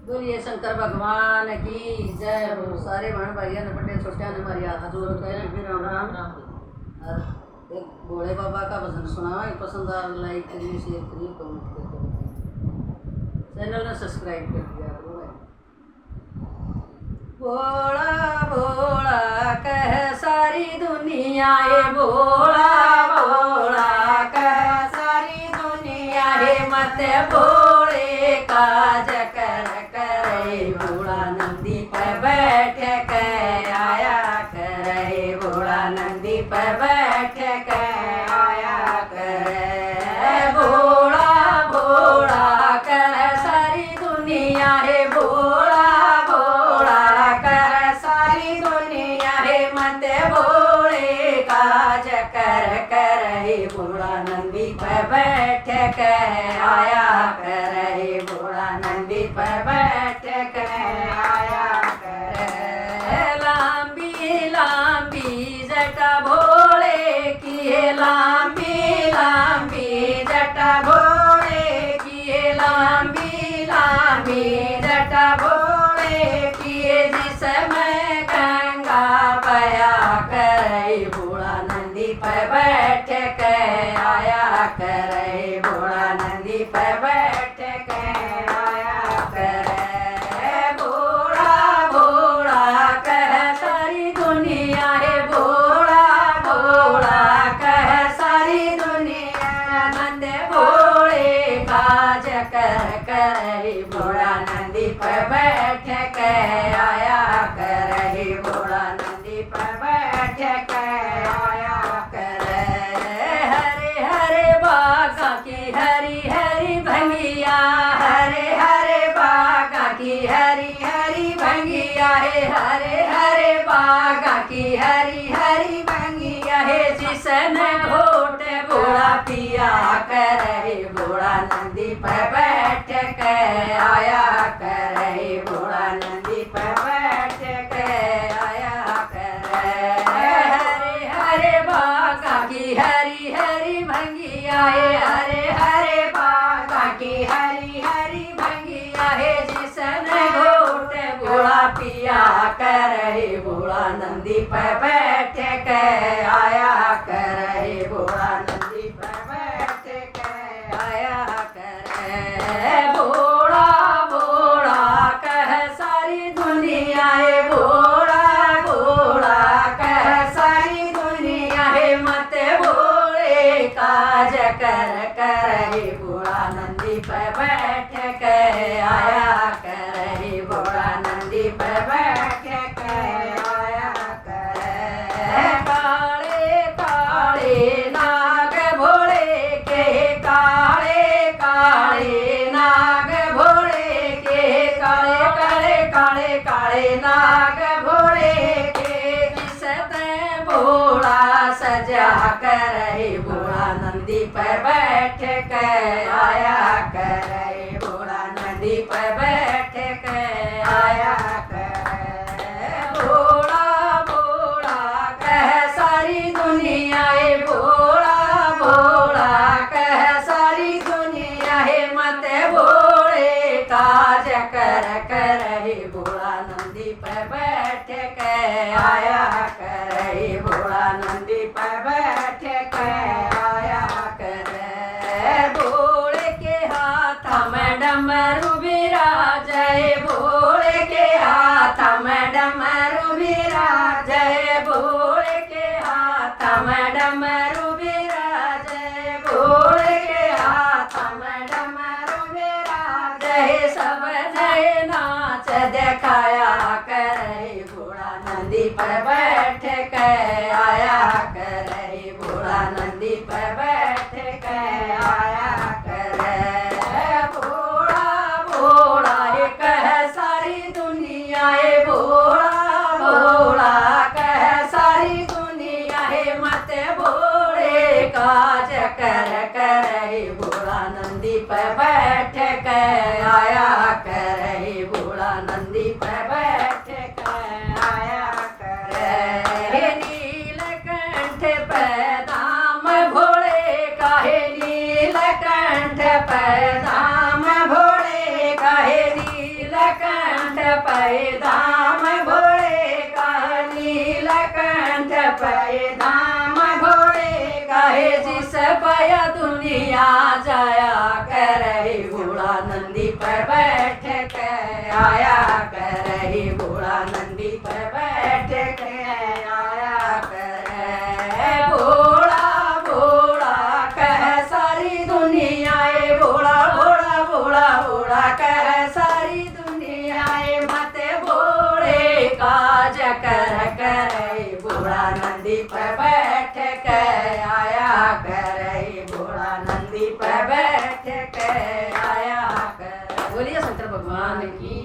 बोलिए शंकर भगवान की जय हो। सारे बहन भाइयों ने बड़े छोटे ने हमारी हाथ जोड़ के राम राम। और एक भोले बाबा का भजन सुनावा, पसंद आ लाइक करिए, शेयर करिए, कमेंट करिए, चैनल ने सब्सक्राइब कर दिया करो। भोला भोला कह सारी दुनिया है, भोला भोला कह सारी दुनिया है, मत भोले का जकर करे, भोला नंदी पर बैठ के आया करे, भोला नंदी पर बैठ के आया करे। भोला भोला कर सारी दुनिया है, भोला भोला कर सारी दुनिया है, मत भोले का जकर करे, भोला नंदी पर बैठ के आया करे, भोला नंदी पर बैठ के आया करे। लांबी लांबी जटा भोले की है, लांबी लांबी जटा भोले की है, लांबी लांबी जटा भोले की है, जिसमें गंगा बया करे, भोला नंदी पर बैठ के आया करे, भोला नंदी पर बैठ के आया करे। भोला भोला कह सारी दुनिया है, भोला भोला कह सारी दुनिया, नंद भोले का जकर करे, भोला नंदी पर बैठ के आया करे, भोला नंदी पर बैठ के आया करे। हरे हरे बागा की हरी हरी भंगिया, हरे हरे बागा की हरी हरी भंगिया है, हरे हरे बागा की हरी हरी भंगिया है, जिसने घोट भोला पिया करे, भोला नंदी पर बैठ के आया करे, भोला नंदी पर बैठ के आया करे। हरे हरे बागा की हरी हरी भंगिया है, हरे हरे बागा की हरी हरी भंगिया है, जिसने घोट भोला पिया करे, भोला नंदी पर बैठ के आया करे, भोला नंदी पर बैठ के आया करे। भोला भोला कह सारी दुनिया है, भोला भोला कह सारी दुनिया है, मत भोले का जकर करे, भोला नंदी पर बैठ के आया करे, भोला नंदी पर बैठ के आया करे। काले काले नाग भोले के, काले काले नाग भोले के, काले काले काले काले नाग भोले के, जिसने भोला सजा करे, भोला नंदी पर बैठ के आया करे, भोला नंदी पर बैठ के आया करे। भोला भोला कह सारी दुनिया है, भोला भोला कह सारी दुनिया है, मत भोले का जकर करे, भोला नंदी पर बैठ के आया करे, भोला नंदी पर बैठ के आया करे। भोले के हाथ में डमरू विराजे, भोले के हाथ में डमरू विराजे, भोले के हाथ में डमरू विराजे, भोले के हाथ में डमरू विराजे, सब जय नाच दिखाया करे, भोला नंदी पर बैठ के आया करे, भोला नंदी पर बैठ के आया करे। भोला भोला कह सारी दुनिया है, भोला भोला कह सारी दुनिया है, मत भोले का जकर करे, भोला नंदी पर बैठ के आया करे, भोला नंदी पर बैठ के आया करे। नीलकंठ पैदाम भोले का है, नीलकंठ पैदाम भोले का है, नीलकंठ पाए धाम भोले का नीलकंठ पाए धाम भोले का हे जिस पाया दुनिया जाया करे भोला नंदी पर बैठ के आया करे भोला नंदी पर बैठ के आया करे भोला भोला कह सारी दुनिया ए भोला भोला भोला भोला कह सारी दुनिया ए मत भोले काज कर करे भोला नंदी पर बैठ के आया करे भोला नंदी पर बैठ के आया कर। बोलिए शंकर भगवान की